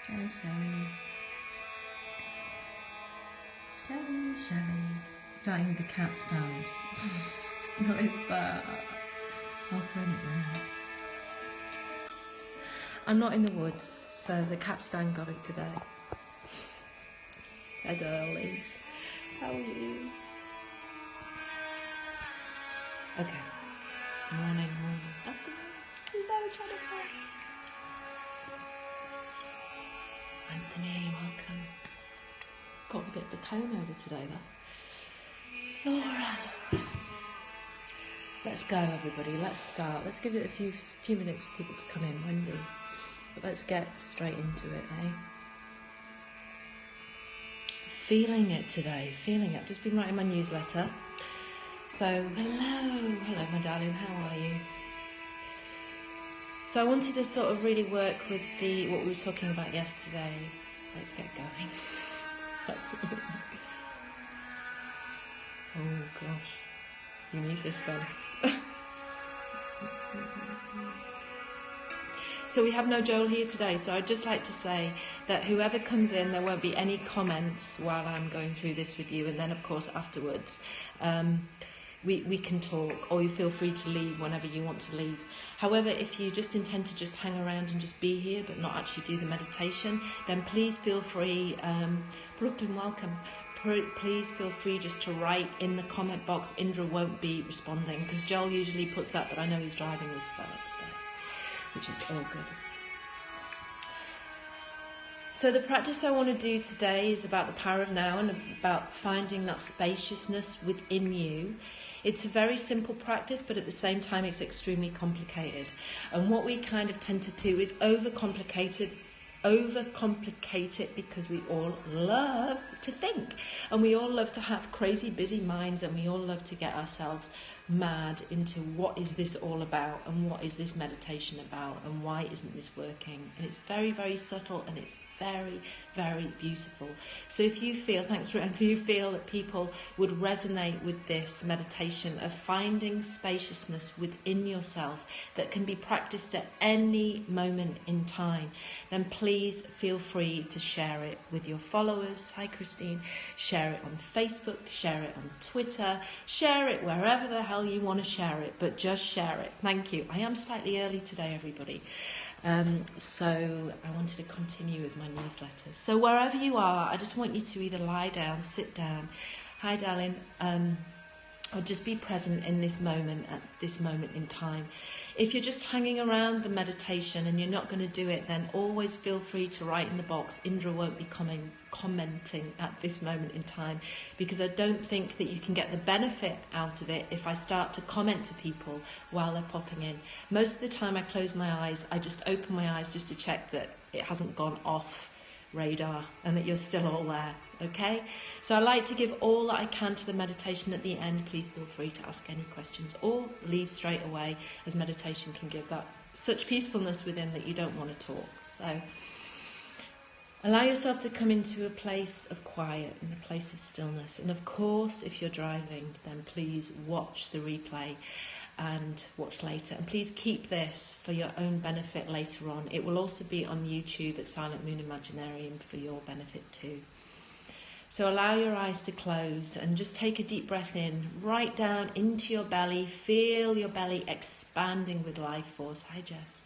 Hey, Sherry. Sherry, Sherry. Starting with the cat stand. No, it's I'll turn it round. I'm not in the woods, so the cat stand got it today. Hi, darling. How are you? Okay. Morning, morning. Afternoon. Hello, Jonathan. Anthony, welcome. Got a bit of a cone over today, though. Alright. Let's go, everybody. Let's start. Let's give it a few minutes for people to come in. Wendy. But let's get straight into it, eh? Feeling it today. Feeling it. I've just been writing my newsletter. So, hello, my darling. How are you? So I wanted to sort of really work with what we were talking about yesterday. Let's get going. Absolutely. Oh gosh, you need this then. So we have no Joel here today, so I'd just like to say that whoever comes in, there won't be any comments while I'm going through this with you, and then of course afterwards we can talk, or you feel free to leave whenever you want to leave. However, if you just intend to just hang around and just be here but not actually do the meditation, then please feel free, Brooklyn, welcome. Please feel free just to write in the comment box. Indra won't be responding because Joel usually puts that, but I know he's driving with Stella today, which is all good. So the practice I want to do today is about the power of now and about finding that spaciousness within you. It's a very simple practice, but at the same time it's extremely complicated. And what we kind of tend to do is overcomplicate it because we all love to think, and we all love to have crazy busy minds, and we all love to get ourselves mad into what is this all about, and what is this meditation about, and why isn't this working. And it's very, very subtle, and it's very, very beautiful. So if you feel, thanks for, and if you feel that people would resonate with this meditation of finding spaciousness within yourself that can be practiced at any moment in time, then please feel free to share it with your followers. Hi Christine. Share it on Facebook, share it on Twitter, share it wherever the hell you want to share it, but just share it. Thank you. I am slightly early today, everybody. So I wanted to continue with my newsletters. So wherever you are, I just want you to either lie down, sit down. Hi, darling. Or just be present in this moment, at this moment in time. If you're just hanging around the meditation and you're not going to do it, then always feel free to write in the box. Indra won't be commenting at this moment in time, because I don't think that you can get the benefit out of it if I start to comment to people while they're popping in. Most of the time I close my eyes, I just open my eyes just to check that it hasn't gone off radar and that you're still all there. Okay, so I like to give all that I can to the meditation at the end. Please feel free to ask any questions or leave straight away, as meditation can give that such peacefulness within that you don't want to talk. So allow yourself to come into a place of quiet and a place of stillness. And of course, if you're driving, then please watch the replay and watch later. And please keep this for your own benefit later on. It will also be on YouTube at Silent Moon Imaginarium for your benefit too. So allow your eyes to close and just take a deep breath in, right down into your belly. Feel your belly expanding with life force. Hi, Jess.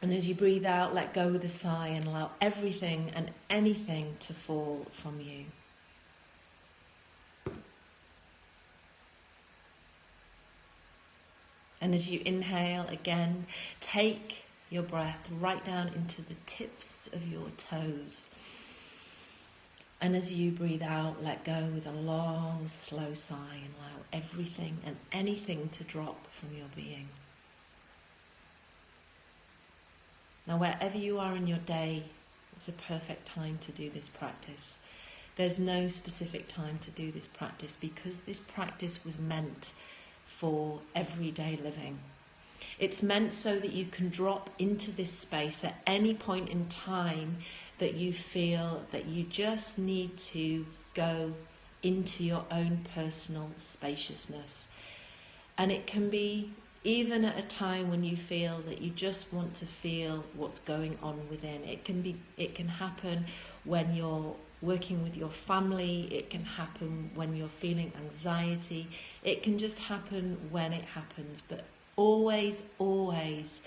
And as you breathe out, let go with a sigh and allow everything and anything to fall from you. And as you inhale again, take your breath right down into the tips of your toes. And as you breathe out, let go with a long, slow sigh and allow everything and anything to drop from your being. Now, wherever you are in your day, it's a perfect time to do this practice. There's no specific time to do this practice because this practice was meant for everyday living. It's meant so that you can drop into this space at any point in time that you feel that you just need to go into your own personal spaciousness. And it can be Even at a time when you feel that you just want to feel what's going on within. It can happen when you're working with your family. It can happen when you're feeling anxiety. It can just happen when it happens. But always, always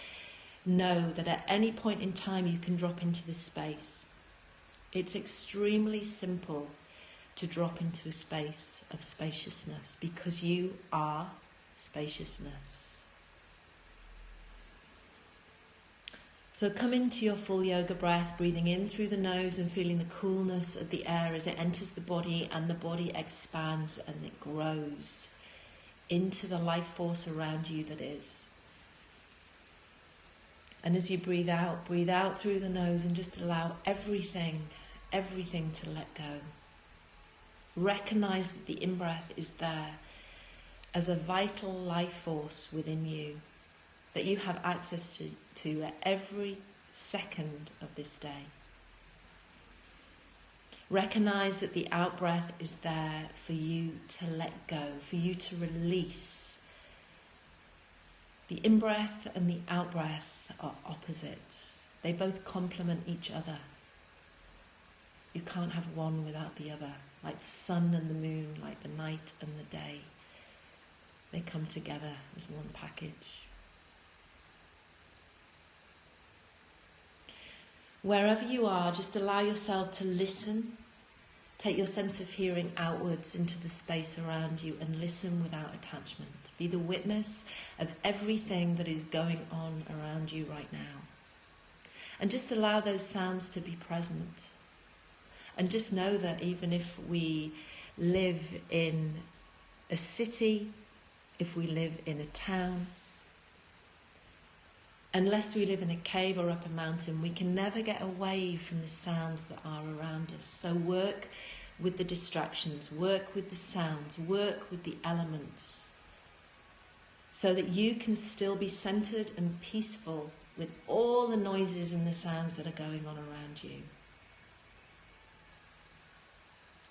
know that at any point in time you can drop into this space. It's extremely simple to drop into a space of spaciousness because you are spaciousness. So come into your full yoga breath, breathing in through the nose and feeling the coolness of the air as it enters the body, and the body expands and it grows into the life force around you that is. And as you breathe out through the nose and just allow everything to let go. Recognize that the in-breath is there as a vital life force within you that you have access to at every second of this day. Recognize that the out-breath is there for you to let go, for you to release. The in-breath and the out-breath are opposites. They both complement each other. You can't have one without the other, like the sun and the moon, like the night and the day. They come together as one package. Wherever you are, just allow yourself to listen. Take your sense of hearing outwards into the space around you and listen without attachment. Be the witness of everything that is going on around you right now. And just allow those sounds to be present. And just know that even if we live in a city, if we live in a town, unless we live in a cave or up a mountain, we can never get away from the sounds that are around us. So work with the distractions, work with the sounds, work with the elements, so that you can still be centered and peaceful with all the noises and the sounds that are going on around you.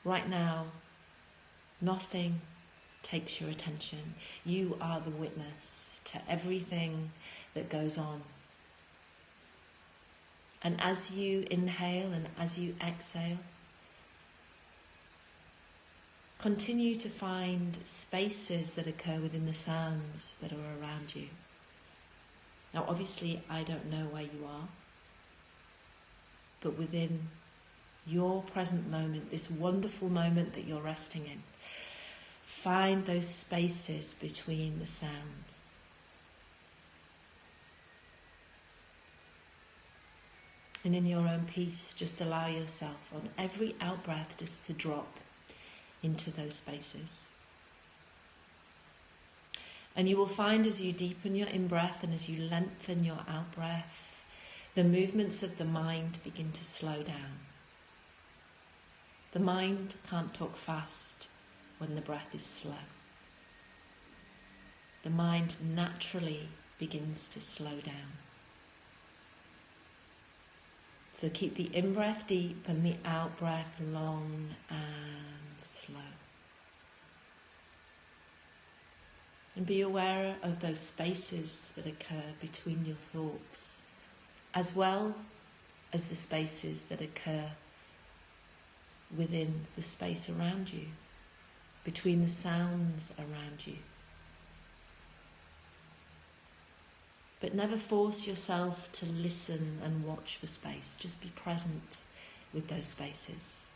Right now, nothing takes your attention. You are the witness to everything that goes on. And as you inhale and as you exhale, continue to find spaces that occur within the sounds that are around you. Now, obviously, I don't know where you are, but within your present moment, this wonderful moment that you're resting in, find those spaces between the sounds. And in your own peace, just allow yourself on every out-breath just to drop into those spaces. And you will find as you deepen your in-breath and as you lengthen your out-breath, the movements of the mind begin to slow down. The mind can't talk fast when the breath is slow. The mind naturally begins to slow down. So keep the in-breath deep and the out-breath long and slow. And be aware of those spaces that occur between your thoughts, as well as the spaces that occur within the space around you, between the sounds around you. But never force yourself to listen and watch for space. Just be present with those spaces.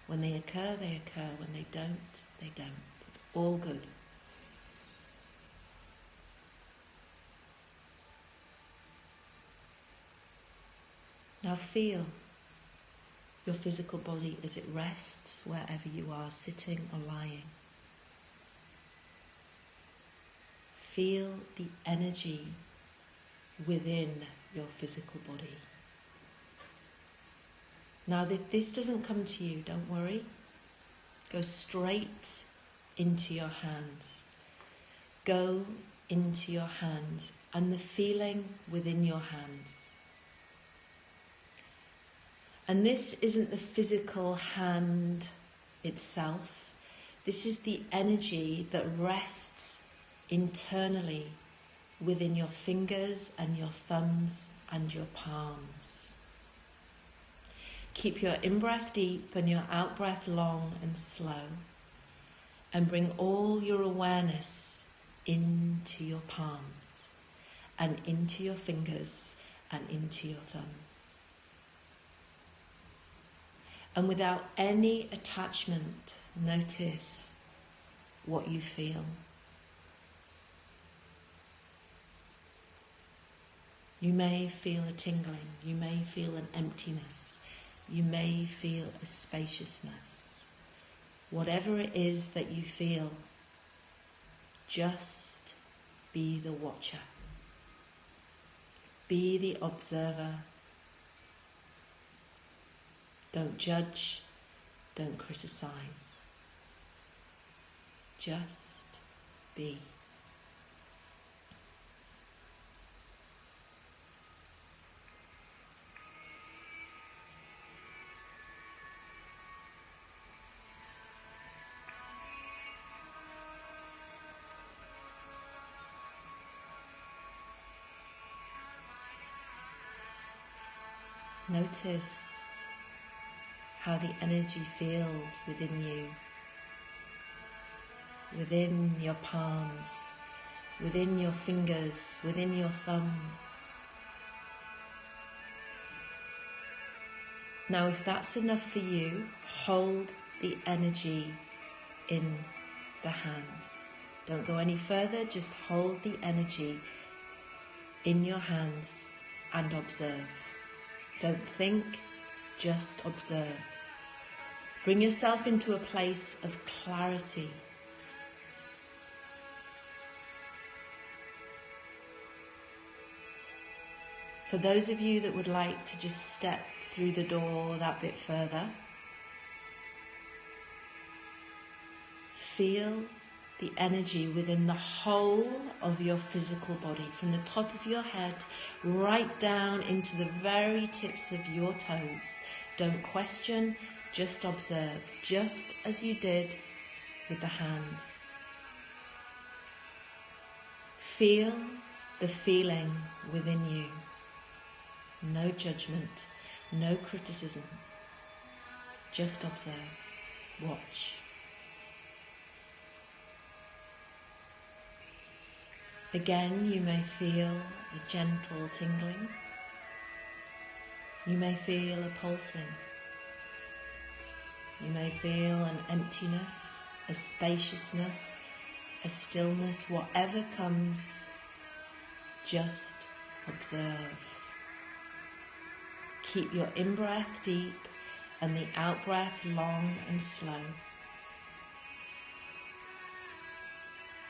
When they occur, they occur. When they don't, they don't. It's all good. Now feel your physical body as it rests wherever you are, sitting or lying. Feel the energy within your physical body. Now, if this doesn't come to you, don't worry. Go straight into your hands. Go into your hands and the feeling within your hands. And this isn't the physical hand itself. This is the energy that rests internally within your fingers and your thumbs and your palms. Keep your in-breath deep and your out-breath long and slow, and bring all your awareness into your palms and into your fingers and into your thumbs. And without any attachment, notice what you feel. You may feel a tingling, you may feel an emptiness, you may feel a spaciousness. Whatever it is that you feel, just be the watcher. Be the observer. Don't judge, don't criticize. Just be. Notice how the energy feels within you, within your palms, within your fingers, within your thumbs. Now, if that's enough for you, hold the energy in the hands. Don't go any further, just hold the energy in your hands and observe. Don't think, just observe. Bring yourself into a place of clarity. For those of you that would like to just step through the door that bit further, feel the energy within the whole of your physical body, from the top of your head right down into the very tips of your toes. Don't question, just observe, just as you did with the hands. Feel the feeling within you. No judgment, no criticism. Just observe, watch. Again, you may feel a gentle tingling. You may feel a pulsing. You may feel an emptiness, a spaciousness, a stillness. Whatever comes, just observe. Keep your in-breath deep and the out-breath long and slow.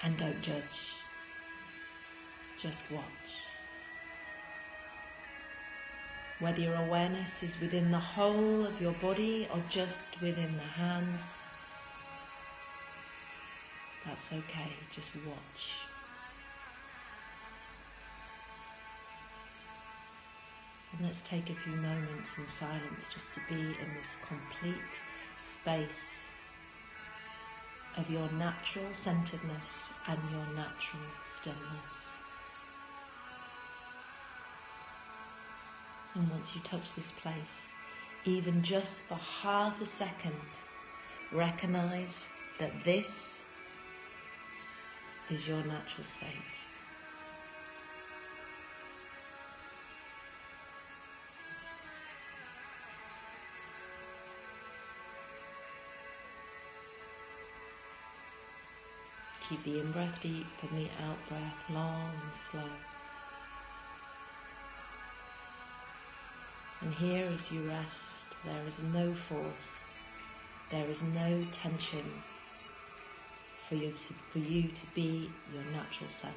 And don't judge. Just watch. Whether your awareness is within the whole of your body or just within the hands, that's okay, just watch. And let's take a few moments in silence just to be in this complete space of your natural centeredness and your natural stillness. And once you touch this place, even just for half a second, recognize that this is your natural state. Keep the in-breath deep and the out-breath long and slow. And here as you rest, there is no force, there is no tension for you to be your natural self.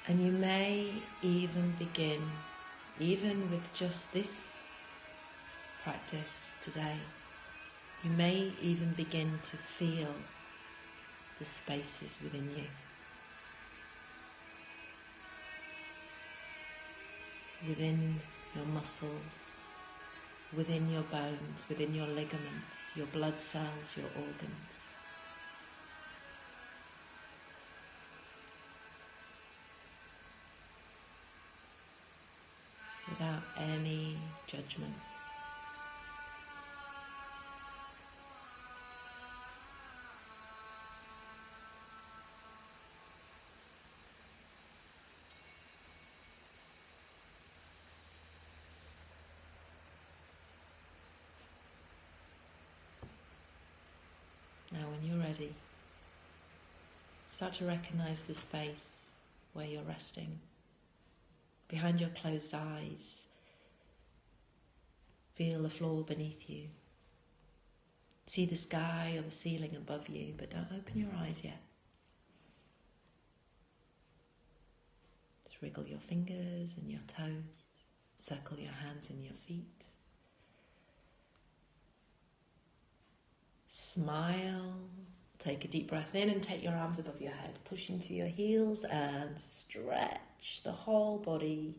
And you may even begin, even with just this practice today, you may even begin to feel the spaces within you. Within your muscles, within your bones, within your ligaments, your blood cells, your organs. Without any judgment. Now when you're ready, start to recognize the space where you're resting. Behind your closed eyes, feel the floor beneath you. See the sky or the ceiling above you, but don't open your eyes yet. Just wriggle your fingers and your toes, circle your hands and your feet. Smile, take a deep breath in and take your arms above your head. Push into your heels and stretch the whole body.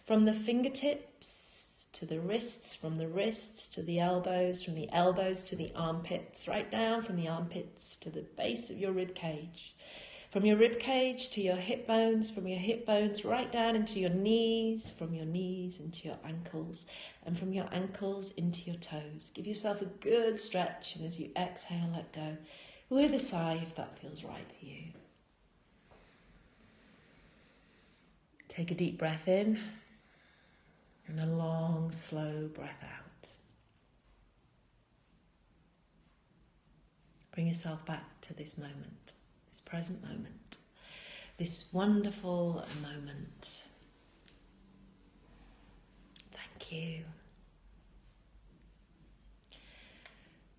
From the fingertips to the wrists, from the wrists to the elbows, from the elbows to the armpits, right down from the armpits to the base of your rib cage. From your rib cage to your hip bones, from your hip bones right down into your knees, from your knees into your ankles, and from your ankles into your toes. Give yourself a good stretch, and as you exhale, let go with a sigh if that feels right for you. Take a deep breath in and a long, slow breath out. Bring yourself back to this moment. This present moment, this wonderful moment. Thank you.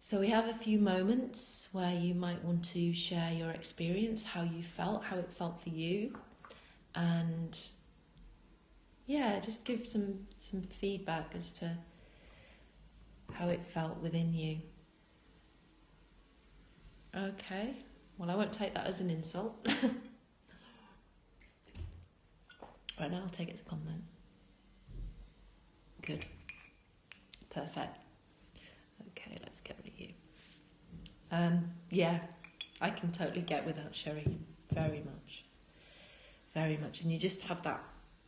So we have a few moments where you might want to share your experience, how you felt, how it felt for you, and yeah, just give some feedback as to how it felt within you. Okay. Well, I won't take that as an insult. Right now, I'll take it as a compliment. Good. Perfect. Okay, let's get rid of you. Yeah, I can totally get with that, Sherry. Very much. Very much. And you just have that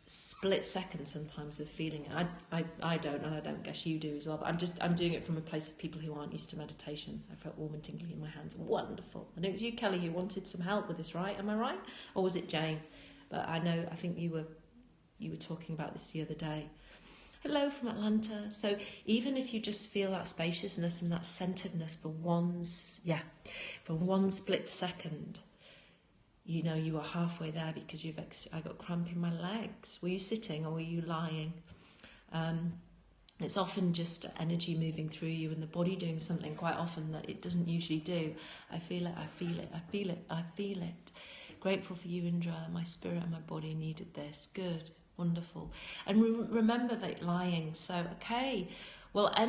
split second sometimes of feeling it. I don't, and I don't guess you do as well, but I'm doing it from a place of people who aren't used to meditation. I felt warm and tingly in my hands. Wonderful. And it was you, Kelly, who wanted some help with this, right? Am I right? Or was it Jane? But I think you were talking about this the other day. Hello from Atlanta. So even if you just feel that spaciousness and that centeredness for one split second, you know you are halfway there because I got cramp in my legs. Were you sitting or were you lying? It's often just energy moving through you and the body doing something quite often that it doesn't usually do. I feel it, I feel it, I feel it, I feel it. Grateful for you, Indra. My spirit and my body needed this. Good, wonderful. And remember that lying. So, okay. Well, I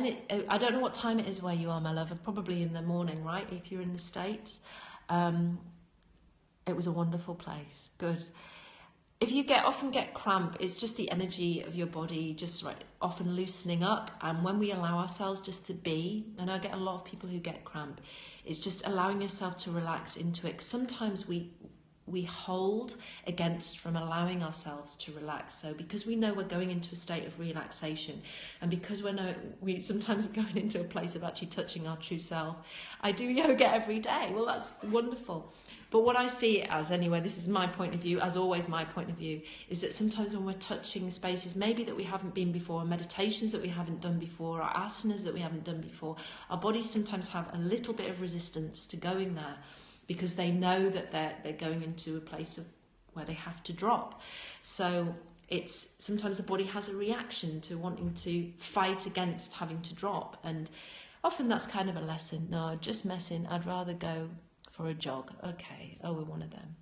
don't know what time it is where you are, my love. Probably in the morning, right? If you're in the States. It was a wonderful place. Good. If you often get cramp, it's just the energy of your body just often loosening up. And when we allow ourselves just to be, and I get a lot of people who get cramp, it's just allowing yourself to relax into it. Sometimes we hold against from allowing ourselves to relax. So because we know we're going into a state of relaxation, and because we sometimes are going into a place of actually touching our true self. I do yoga every day. Well, that's wonderful. But what I see it as, anyway, this is my point of view, as always my point of view, is that sometimes when we're touching spaces maybe that we haven't been before, meditations that we haven't done before, or asanas that we haven't done before, our bodies sometimes have a little bit of resistance to going there because they know that they're going into a place of where they have to drop. So it's sometimes the body has a reaction to wanting to fight against having to drop, and often that's kind of a lesson. No, just messing. I'd rather go for a jog. Okay. Oh, we're one of them.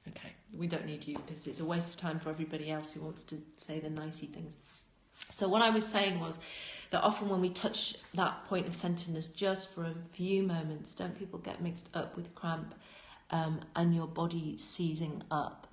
Okay. We don't need you because it's a waste of time for everybody else who wants to say the nicey things. So what I was saying was that often when we touch that point of centeredness just for a few moments, don't people get mixed up with cramp and your body seizing up?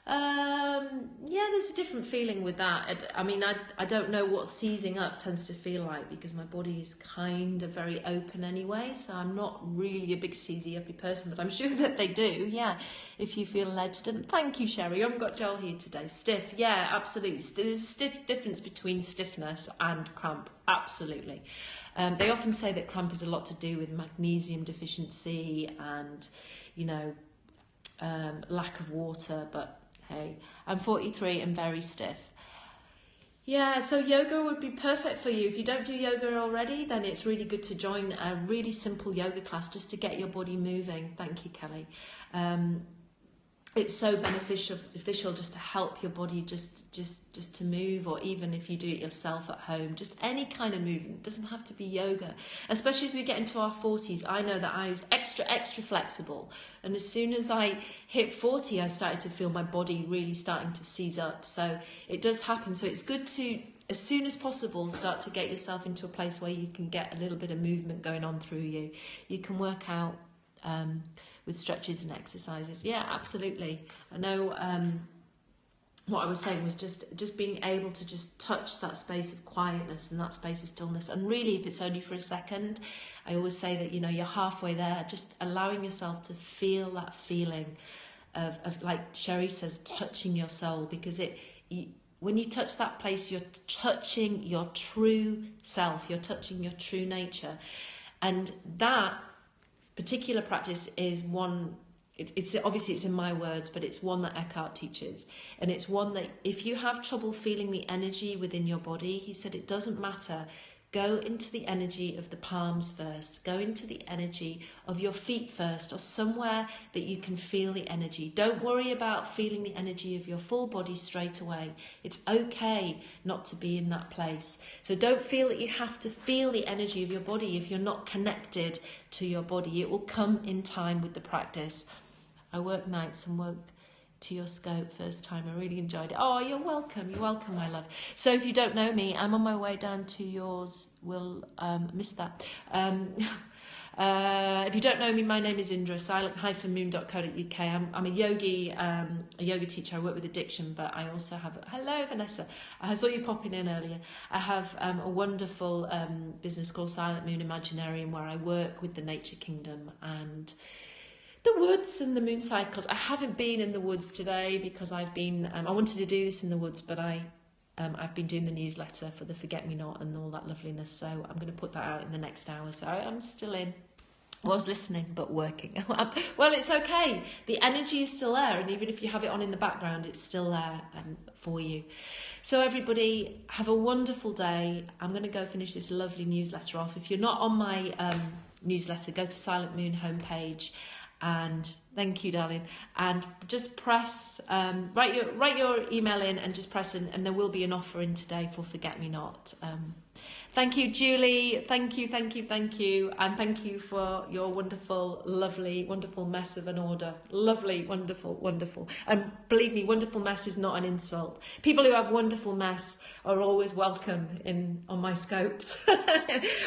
Yeah, there's a different feeling with that. I mean, I don't know what seizing up tends to feel like, because my body is kind of very open anyway, so I'm not really a big seizy uppy person, but I'm sure that they do, yeah, if you feel led to. Thank you, Sherry. I haven't got Joel here today. Stiff, yeah, absolutely. There's a stiff difference between stiffness and cramp, absolutely. They often say that cramp is a lot to do with magnesium deficiency and, you know, lack of water, but hey, I'm 43 and very stiff. Yeah, so yoga would be perfect for you. If you don't do yoga already, then it's really good to join a really simple yoga class just to get your body moving. Thank you, Kelly. It's so beneficial just to help your body just to move, or even if you do it yourself at home, just any kind of movement. It doesn't have to be yoga. Especially as we get into our 40s, I know that I was extra flexible, and as soon as I hit 40, I started to feel my body really starting to seize up. So it does happen. So it's good to, as soon as possible, start to get yourself into a place where you can get a little bit of movement going on through you. You can work out with stretches and exercises. Yeah, absolutely. I know what I was saying was just being able to just touch that space of quietness and that space of stillness. And really, if it's only for a second, I always say that, you know, you're halfway there, just allowing yourself to feel that feeling of like Sherry says, touching your soul, because when you touch that place, you're touching your true self, you're touching your true nature. And that particular practice is one, it's obviously it's in my words, but it's one that Eckhart teaches, and it's one that if you have trouble feeling the energy within your body, he said it doesn't matter. Go into the energy of the palms first. Go into the energy of your feet first, or somewhere that you can feel the energy. Don't worry about feeling the energy of your full body straight away. It's okay not to be in that place. So don't feel that you have to feel the energy of your body if you're not connected to your body. It will come in time with the practice. I work nights and woke to your scope first time. I really enjoyed it. Oh, you're welcome, my love. So if you don't know me, I'm on my way down to yours. We'll miss that. If you don't know me, my name is Indra, silent-moon.co.uk. I'm a yogi, a yoga teacher. I work with addiction, but I also have... Hello, Vanessa. I saw you popping in earlier. I have a wonderful business called Silent Moon Imaginarium, where I work with the nature kingdom and the woods and the moon cycles. I haven't been in the woods today because I've been... I wanted to do this in the woods, but I've been doing the newsletter for the Forget Me Not and all that loveliness, so I'm going to put that out in the next hour. So I'm still in. Was listening, but working. Well, it's okay. The energy is still there, and even if you have it on in the background, it's still there for you. So everybody, have a wonderful day. I'm going to go finish this lovely newsletter off. If you're not on my newsletter, go to Silent Moon homepage. And thank you, darling. And just press, write your email in and just press in, and there will be an offer in today for Forget Me Not. Thank you, Julie. Thank you. And thank you for your wonderful, lovely, wonderful mess of an order. Lovely, wonderful. And believe me, wonderful mess is not an insult. People who have wonderful mess are always welcome on my scopes.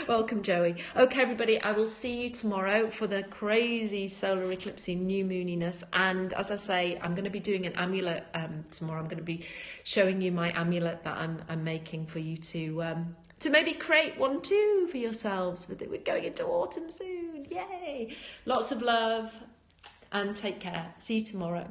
Welcome, Joey. Okay, everybody, I will see you tomorrow for the crazy solar eclipse new mooniness. And as I say, I'm going to be doing an amulet tomorrow. I'm going to be showing you my amulet that I'm making for you to maybe create one too for yourselves. We're going into autumn soon. Yay! Lots of love and take care. See you tomorrow.